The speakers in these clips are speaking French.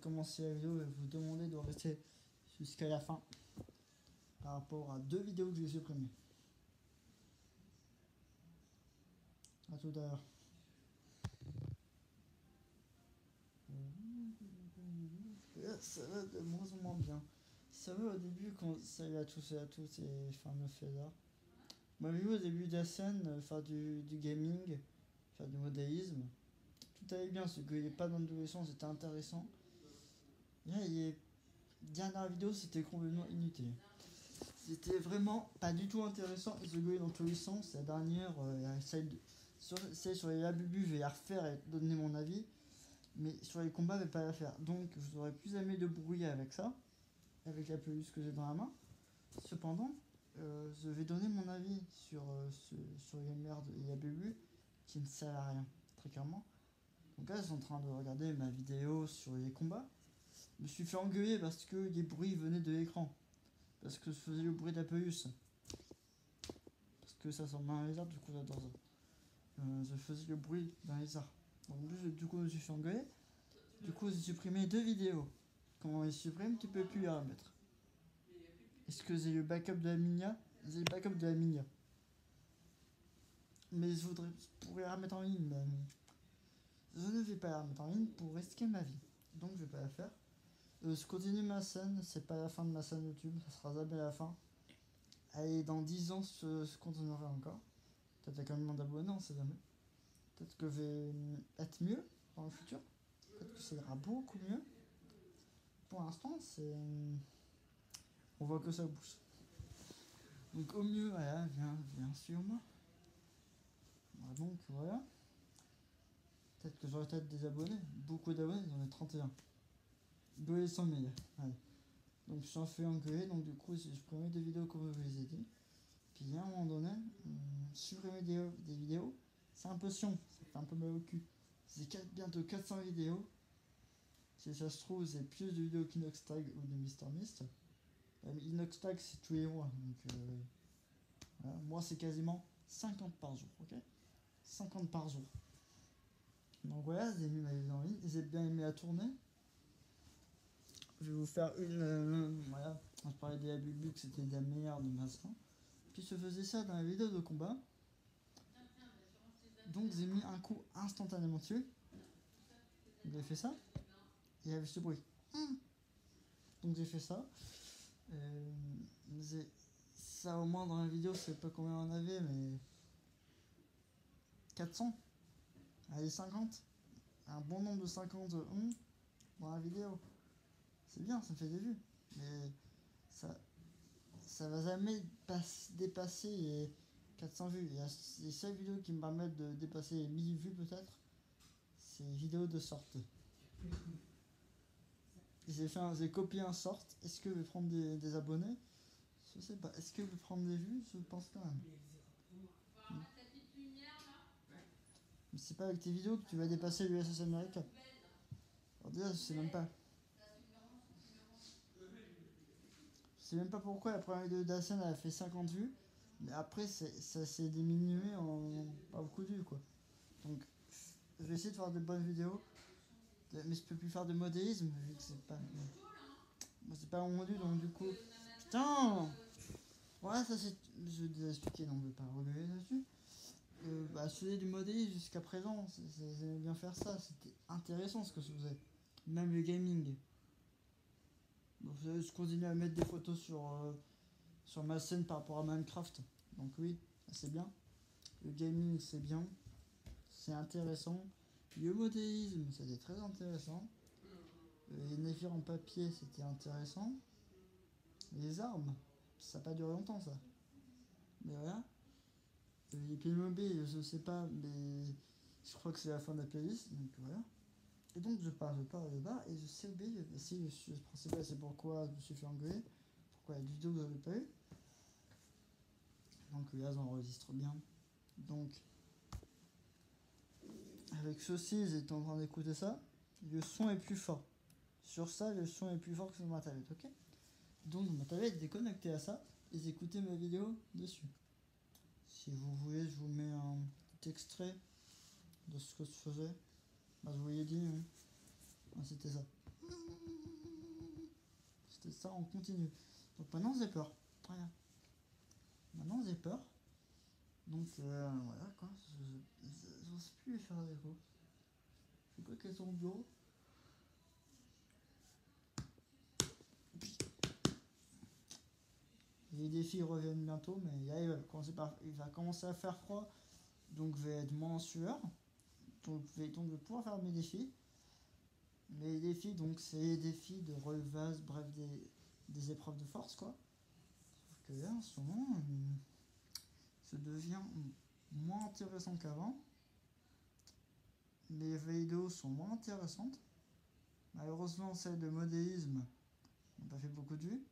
commencer la vidéo, je vais vous demander de rester jusqu'à la fin par rapport à 2 vidéos que j'ai supprimées. A tout à l'heure. Ça va de moins en moins bien. Ça va au début quand ça y a tous ces fameux faits là. Moi j'ai vu au début de la scène faire du gaming, faire du modélisme. Tout allait bien, ce qu'il n'y ait pas d'adolescent, c'était intéressant. Là, dernière vidéo, c'était complètement inutile. C'était vraiment pas du tout intéressant. Ils se gueulaient dans tous les sens. La dernière, celle sur les Labubu, je vais la refaire et donner mon avis. Mais sur les combats, je vais pas la faire. Donc, je aurais plus aimé de brouiller avec ça, avec la peluche que j'ai dans la main. Cependant, je vais donner mon avis sur les merdes et les Labubu qui ne servent à rien, très clairement. Donc là, je suis en train de regarder ma vidéo sur les combats. Je me suis fait engueuler parce que les bruits venaient de l'écran. Parce que je faisais le bruit de la peluche. Parce que ça ressemble à un lézard, du coup j'adore ça. Je faisais le bruit d'un lézard. Donc du coup je me suis fait engueuler. Du coup j'ai supprimé 2 vidéos. Quand on les supprime, tu peux plus les remettre. Est-ce que j'ai le backup de la Minia? J'ai le backup de la Minia. Mais je pourrais la remettre en ligne. Mais je ne vais pas la remettre en ligne pour risquer ma vie. Donc je vais pas la faire. Je continue ma scène, c'est pas la fin de ma chaîne YouTube, ça sera jamais la fin. Allez, dans 10 ans, je continuerai encore. Peut-être avec un million d'abonnés, on sait jamais. Peut-être que je vais être mieux dans le futur. Peut-être que ça ira beaucoup mieux. Pour l'instant, on voit que ça bouge. Donc au mieux, voilà, viens sur moi. Donc voilà. Peut-être que j'aurai peut-être des abonnés. Beaucoup d'abonnés, j'en ai 31. 200 000. Allez. Donc je suis en fait engueuler, donc du coup je prenais des vidéos comme je vous les ai dit. Puis à un moment donné, supprimer des vidéos, c'est un peu chiant, ça fait un peu mal au cul. C'est bientôt 400 vidéos. Si ça se trouve, c'est plus de vidéos qu'Inoxtag ou de MrMist. Inoxtag c'est tous les mois, donc voilà. Moi c'est quasiment 50 par jour, ok? 50 par jour. Donc voilà, j'ai mis ma vidéo en ligne, j'ai bien aimé la tournée. Je vais vous faire voilà, je parlais des Abubu que c'était de la merde, machin. Puis je faisais ça dans la vidéo de combat. Donc j'ai mis un coup instantanément dessus. J'ai fait ça. Et il y avait ce bruit. Donc j'ai fait ça. Ça au moins dans la vidéo, je sais pas combien on avait, mais 400. Allez, 50. Un bon nombre de 50 dans la vidéo. C'est bien, ça me fait des vues. Mais ça va jamais dépasser les 400 vues. Il y a les seules vidéos qui me permettent de dépasser les 1000 vues peut-être. C'est les vidéos de sorte. J'ai copié un sort. Est-ce que je vais prendre des abonnés? Je sais pas. Est-ce que je vais prendre des vues? Je pense quand même. Mais c'est pas avec tes vidéos que tu vas dépasser l'USS America. Alors déjà, je sais même pas. Je sais même pas pourquoi la première vidéo d'Asen elle a fait 50 vues. Mais après, ça s'est diminué en pas beaucoup de vues quoi. Donc, je vais essayer de faire de bonnes vidéos. Mais je peux plus faire de modélisme vu que c'est pas. Moi, c'est pas mon module donc du coup. Putain! Ouais, ça c'est. Je vais déjà expliquer, donc je vais pas revenir là-dessus. Je faisais du modélisme jusqu'à présent, j'aimais bien faire ça, c'était intéressant ce que je faisais. Même le gaming. Donc, je continue à mettre des photos sur ma scène par rapport à Minecraft. Donc oui, c'est bien. Le gaming c'est bien, c'est intéressant. Le modélisme c'était très intéressant. Les navires en papier c'était intéressant. Les armes, ça n'a pas duré longtemps ça. Mais voilà. Les Playmobil, je sais pas, mais je crois que c'est la fin de la playlist, donc voilà. Et donc je pars, et je sais oublier, si le sujet principal c'est pourquoi je me suis fait engueuler, pourquoi la vidéo vous n'avez pas eu. Donc là j'enregistre bien. Donc avec ceci, j'étais en train d'écouter ça, le son est plus fort. Sur ça, le son est plus fort que sur ma tablette, ok? Donc ma tablette est connectée à ça, et j'écoutais ma vidéo dessus. Si vous voulez, je vous mets un petit extrait de ce que je faisais. Je vous l'ai dit, c'était ça. C'était ça en continu. Donc maintenant j'ai peur. Voilà. Maintenant j'ai peur. Donc voilà quoi. J'ose plus les faire des coups. Je sais pas qu'elles sont au bureau. Les défis reviennent bientôt, mais là, il va commencer à faire froid, donc je vais être moins en sueur. Donc je vais pouvoir faire mes défis. Les défis, donc c'est les défis de relevage, bref, des épreuves de force, quoi. Sauf que là, en ce moment, ça devient moins intéressant qu'avant. Les vidéos sont moins intéressantes. Malheureusement, celles de modélisme n'ont pas fait beaucoup de vues.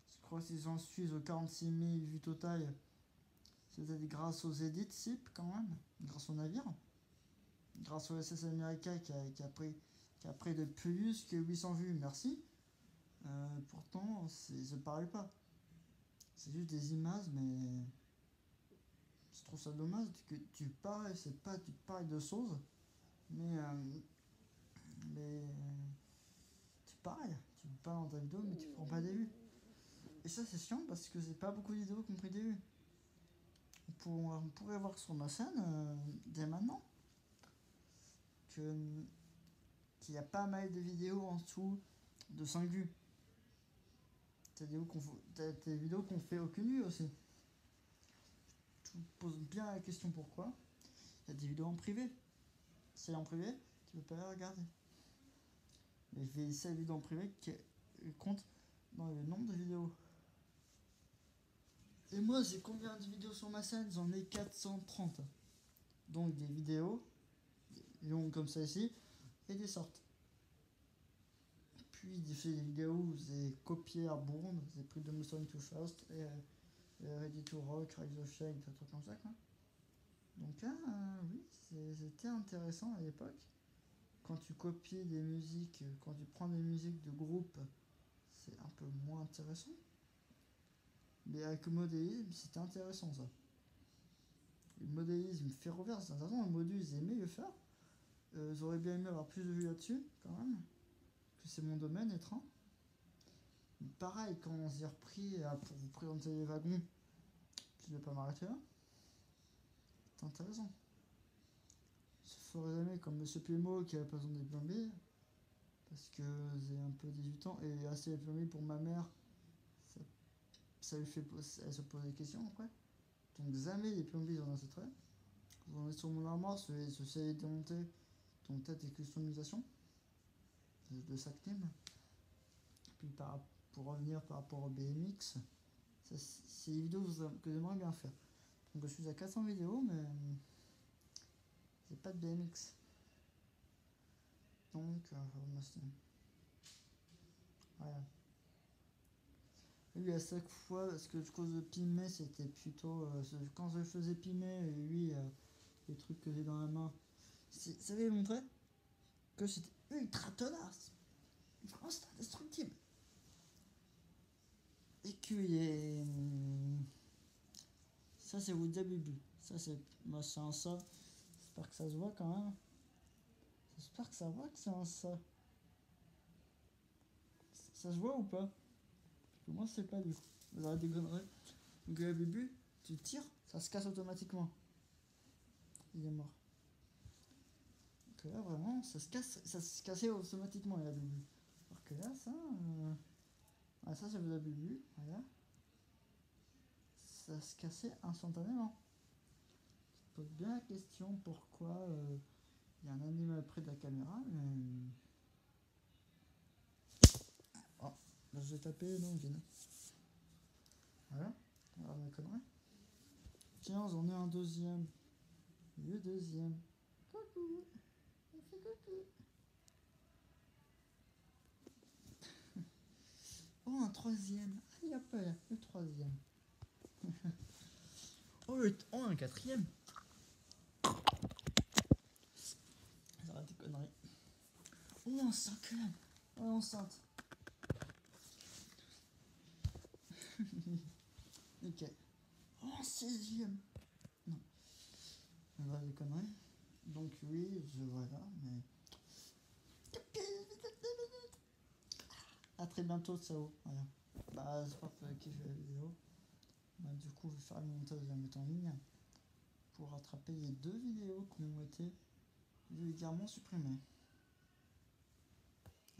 Je crois qu'ils en suivent aux 46 000 vues totales. C'était grâce aux edits SIP quand même, grâce au navire. Grâce au SS America qui a pris de plus que 800 vues, merci. Pourtant, je parle pas. C'est juste des images, mais je trouve ça dommage que tu parles, c'est pas tu parles de choses, mais tu parles dans ta vidéo, mais tu prends pas des vues. Et ça, c'est chiant parce que j'ai pas beaucoup de vidéos qui ont pris des vues. On pourrait voir sur ma chaîne, dès maintenant, qu'il y a pas mal de vidéos en dessous de 5 vues. T'as des vidéos qu'on fait aucune vue aussi. Je me pose bien la question pourquoi. Il y a des vidéos en privé. Celles en privé, tu peux pas les regarder. Mais celles vidéos en privé qui comptent dans le nombre de vidéos. Et moi, j'ai combien de vidéos sur ma chaîne? J'en ai 430. Donc des vidéos longues comme celle-ci et des sortes. Puis j'ai fait des vidéos où j'ai copié à Bourne, j'ai pris de Musson to Fast et Ready to Rock, Rise of Shade, des trucs comme ça quoi. Donc là, oui, c'était intéressant à l'époque. Quand tu copies des musiques, quand tu prends des musiques de groupe, c'est un peu moins intéressant. Mais avec le modélisme, c'était intéressant ça. Le modélisme ferroviaire, c'est intéressant. Le module, j'ai aimé le faire. J'aurais bien aimé avoir plus de vues là-dessus, quand même. Parce que c'est mon domaine, les trains. Pareil, quand j'ai repris pour vous présenter les wagons, je ne vais pas m'arrêter là. C'est intéressant. Je ferais aimer comme Monsieur Pimo qui avait pas besoin des plombiers. Parce que j'ai un peu 18 ans et assez les plombiers pour ma mère. Ça lui fait elle se pose des questions après. Donc jamais les plombiers en achèteraient. J'en ai sur mon armoire, je sais démonter. Donc peut-être des customisations de Sacnim. Puis pour revenir par rapport au BMX, c'est des vidéos que j'aimerais bien faire. Donc je suis à 400 vidéos, mais j'ai pas de BMX. Donc, voilà. Lui, à chaque fois, parce que cause de Pimé, c'était plutôt. Quand je faisais Pimé, lui, les trucs que j'ai dans la main, ça avait montré que c'était ultra tenace. Vraiment, c'était indestructible. Et que ça, c'est au début. Ça, c'est machin, ça. J'espère que ça se voit quand même. J'espère que ça voit que c'est un ça. Ça se voit ou pas? Parce que moi, c'est pas du coup. Vous arrêtez des conneries. Donc, au début, tu tires, ça se casse automatiquement. Il est mort. Donc là, vraiment, ça se cassait automatiquement, il y a début. Alors que là, ça. Ça, c'est le début. Voilà. Ça se cassait instantanément. Je pose bien la question pourquoi il y a un animal près de la caméra, mais. Oh, là, je vais taper, non, vide. Voilà. Alors, mes conneries. Tiens, j'en ai un deuxième. Le deuxième. Coucou. On fait coucou. Oh, un troisième. Ah, il y a pas le troisième. Oh, un quatrième. Arrête tes conneries. Oh, un cinquième. Oh, enceinte. Nickel. Oh, un sixième. Non. Arrête des conneries. Donc, oui, je vois là, mais. à très bientôt, ciao. Voilà. Bah, j'espère que vous avez kiffé la vidéo. Bah, du coup, je vais faire le montage et la mettre en ligne pour rattraper les 2 vidéos qui ont été vulgairement supprimées.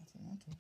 À très bientôt.